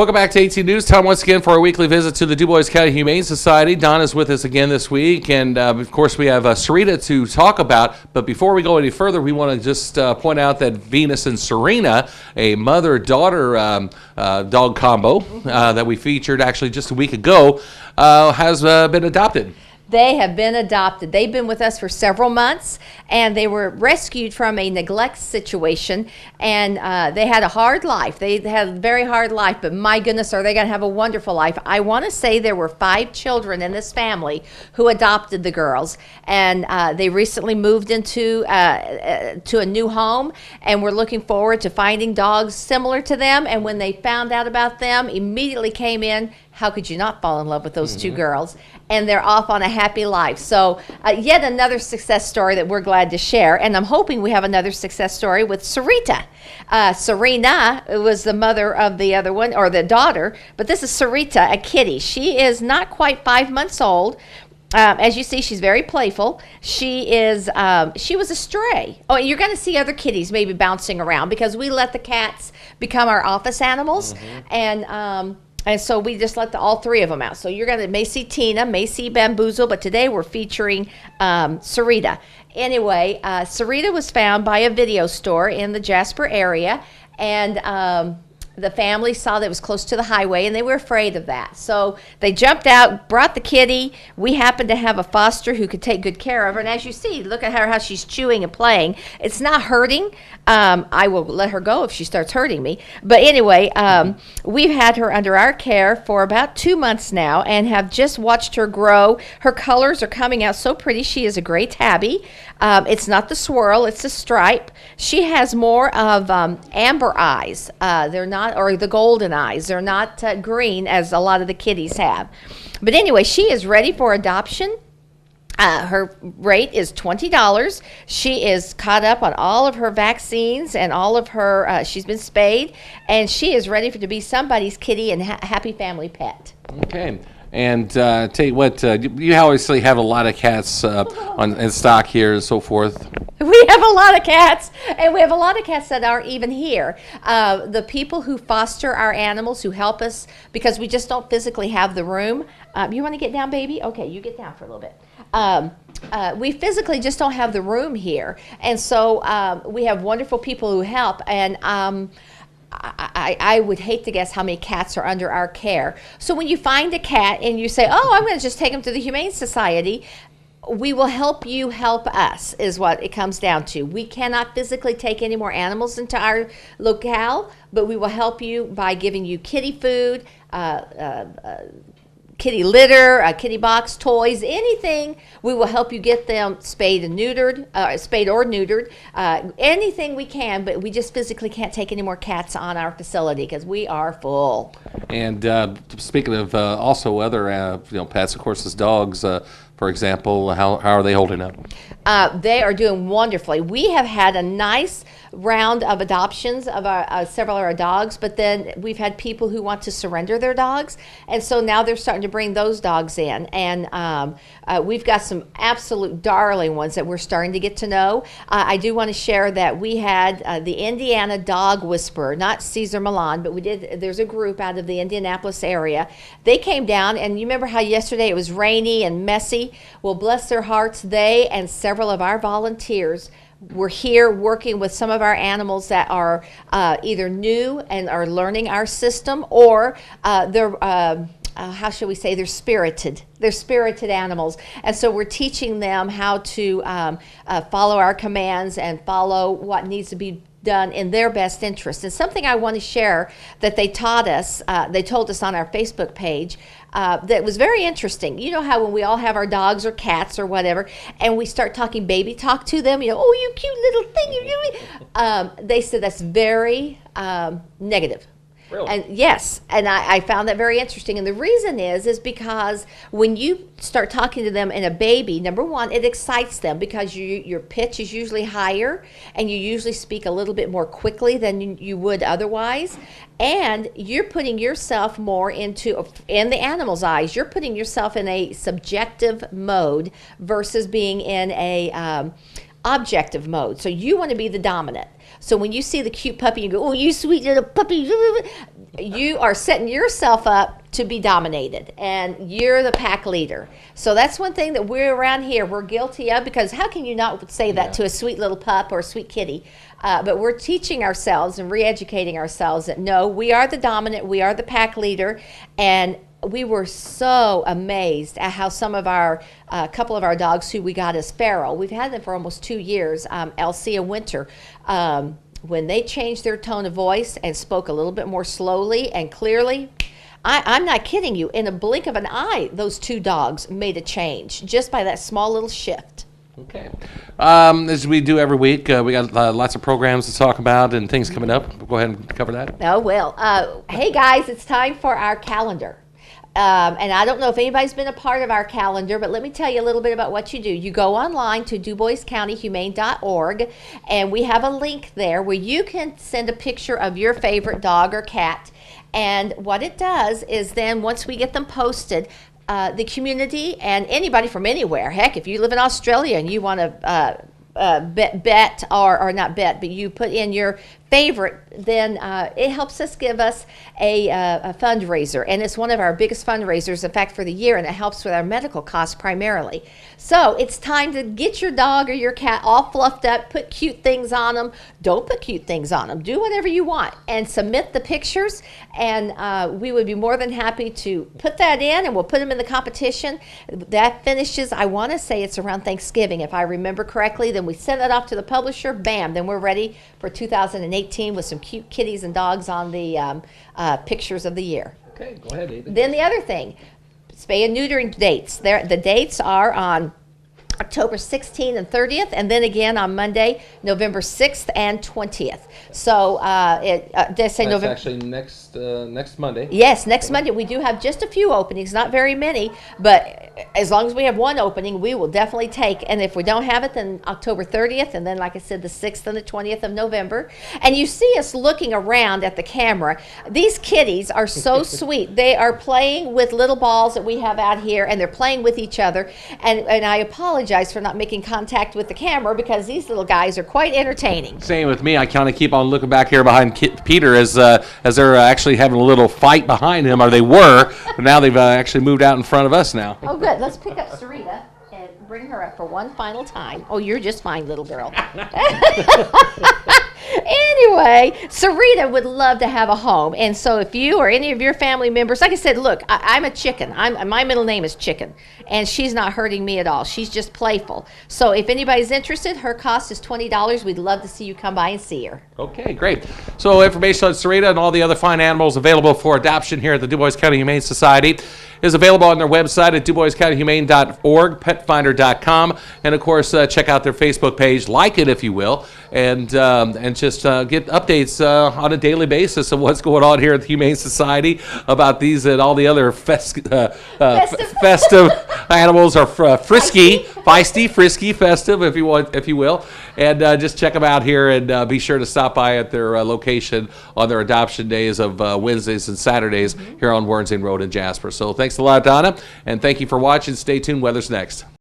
Welcome back to 18 News. Time once again for our weekly visit to the Dubois County Humane Society. Donna's with us again this week, and of course we have Sarita to talk about. But before we go any further, we want to just point out that Venus and Serena, a mother-daughter dog combo that we featured actually just a week ago, has been adopted. They have been adopted. They've been with us for several months, and they were rescued from a neglect situation, and they had a hard life. They had a very hard life, but my goodness, are they going to have a wonderful life. I want to say there were 5 children in this family who adopted the girls, and they recently moved into to a new home, and we're looking forward to finding dogs similar to them. And when they found out about them, immediately came in. How could you not fall in love with those 2 girls? And they're off on a happy life. So yet another success story that we're glad to share. And I'm hoping we have another success story with Sarita. Serena was the mother of the other one, or the daughter. But this is Sarita, a kitty. She is not quite 5 months old. As you see, she's very playful. She was a stray. Oh, you're going to see other kitties maybe bouncing around because we let the cats become our office animals. And so we just let all 3 of them out. So you're going to may see Tina, may see Bamboozle, but today we're featuring Sarita. Anyway, Sarita was found by a video store in the Jasper area, and the family saw that it was close to the highway, and they were afraid of that. So they jumped out, brought the kitty. We happened to have a foster who could take good care of her. And as you see, look at her, how she's chewing and playing. It's not hurting. I will let her go if she starts hurting me. But anyway, we've had her under our care for about 2 months now and have just watched her grow. Her colors are coming out so pretty. She is a gray tabby. It's not the swirl, it's the stripe. She has more of amber eyes. They're not, or the golden eyes. They're not green as a lot of the kitties have. But anyway, she is ready for adoption. Her rate is $20. She is caught up on all of her vaccines and all of her, she's been spayed, and she is ready to be somebody's kitty and happy family pet. Okay. And tell you what, you obviously have a lot of cats in stock here and so forth. We have a lot of cats, and we have a lot of cats that aren't even here. The people who foster our animals, who help us, because we just don't physically have the room. You want to get down, baby? Okay, you get down for a little bit. We physically just don't have the room here. And so we have wonderful people who help. And I would hate to guess how many cats are under our care. So when you find a cat and you say, oh, I'm going to just take him to the Humane Society, we will help you help us, is what it comes down to. We cannot physically take any more animals into our locale, but we will help you by giving you kitty food, kitty litter, a kitty box, toys, anything. We will help you get them spayed and neutered, spayed or neutered, anything we can, but we just physically can't take any more cats on our facility because we are full. And speaking of also other pets, of course, as dogs, for example, how are they holding up? They are doing wonderfully. We have had a nice round of adoptions of several of our dogs, but then we've had people who want to surrender their dogs, and so now they're starting to bring those dogs in, and we've got some absolute darling ones that we're starting to get to know. I do want to share that we had the Indiana Dog Whisperer, not Cesar Millan, but there's a group out of the Indianapolis area. They came down, and you remember how yesterday it was rainy and messy? Well, bless their hearts, they and several of our volunteers were here working with some of our animals that are either new and are learning our system, or they're how should we say, they're spirited animals, and so we're teaching them how to follow our commands and follow what needs to be done in their best interest. And something I want to share that they taught us, they told us on our Facebook page, that was very interesting. You know how when we all have our dogs or cats or whatever, and we start talking baby talk to them, oh, you cute little thing, you they said that's very negative. Really? And yes, and I found that very interesting. And the reason is because when you start talking to them in a baby, number one, it excites them because your pitch is usually higher and you usually speak a little bit more quickly than you would otherwise. And you're putting yourself more in the animal's eyes, you're putting yourself in a subjective mode versus being in a objective mode. So you want to be the dominant. So when you see the cute puppy, you go, oh, you sweet little puppy. you are setting yourself up to be dominated, and you're the pack leader. So that's one thing that we're around here, we're guilty of, because how can you not say that to a sweet little pup or a sweet kitty? But we're teaching ourselves and re-educating ourselves that no, we are the dominant, we are the pack leader, and we were so amazed at how some of our, couple of our dogs who we got as feral, we've had them for almost 2 years, Elsie and Winter, when they changed their tone of voice and spoke a little bit more slowly and clearly, I'm not kidding you, in a blink of an eye, those 2 dogs made a change just by that small little shift. Okay. As we do every week, we got lots of programs to talk about and things coming up. Go ahead and cover that. Oh, well. Hey, guys, it's time for our calendar. And I don't know if anybody's been a part of our calendar, but let me tell you a little bit about what you do. You go online to DuboisCountyHumane.org, and we have a link there where you can send a picture of your favorite dog or cat. And what it does is then once we get them posted, the community and anybody from anywhere, heck, if you live in Australia and you want to bet or not bet, but you put in your favorite, then it helps us give us a fundraiser, and it's one of our biggest fundraisers, in fact, for the year, and it helps with our medical costs primarily. So it's time to get your dog or your cat all fluffed up, put cute things on them. Don't put cute things on them. Do whatever you want and submit the pictures, and we would be more than happy to put that in, and we'll put them in the competition. That finishes, I want to say it's around Thanksgiving, if I remember correctly. Then we send that off to the publisher. Bam, then we're ready for 2018 with some cute kitties and dogs on the pictures of the year. Okay, go ahead, David. Then the other thing, spay and neutering dates. The dates are on October 16th and 30th, and then again on Monday, November 6th and 20th. So That's November. actually next Monday. Yes, next Monday. We do have just a few openings, not very many, but as long as we have one opening, we will definitely take. And if we don't have it, then October 30th, and then, like I said, the 6th and the 20th of November. And you see us looking around at the camera. These kitties are so sweet. They are playing with little balls that we have out here, and they're playing with each other. And I apologize for not making contact with the camera, because these little guys are quite entertaining. Same with me. I kind of keep on looking back here behind Peter as they're actually having a little fight behind him, or they were, but now they've actually moved out in front of us now. Oh, good. Let's pick up Sarita and bring her up for one final time. Oh, you're just fine, little girl. Anyway, Sarita would love to have a home, and so if you or any of your family members, like I said, look, I'm a chicken. My middle name is Chicken, and she's not hurting me at all. She's just playful. So if anybody's interested, her cost is $20. We'd love to see you come by and see her. Okay, great. So information on Sarita and all the other fine animals available for adoption here at the Dubois County Humane Society is available on their website at DuboisCountyHumane.org, PetFinder.com, and of course check out their Facebook page, like it if you will, and just get updates on a daily basis of what's going on here at the Humane Society about these and all the other festive animals are feisty, frisky, festive, if you will, and just check them out here, and be sure to stop by at their location on their adoption days of Wednesdays and Saturdays here on Warrensing Road in Jasper. So thanks a lot, Donna, and thank you for watching. Stay tuned. Weather's next.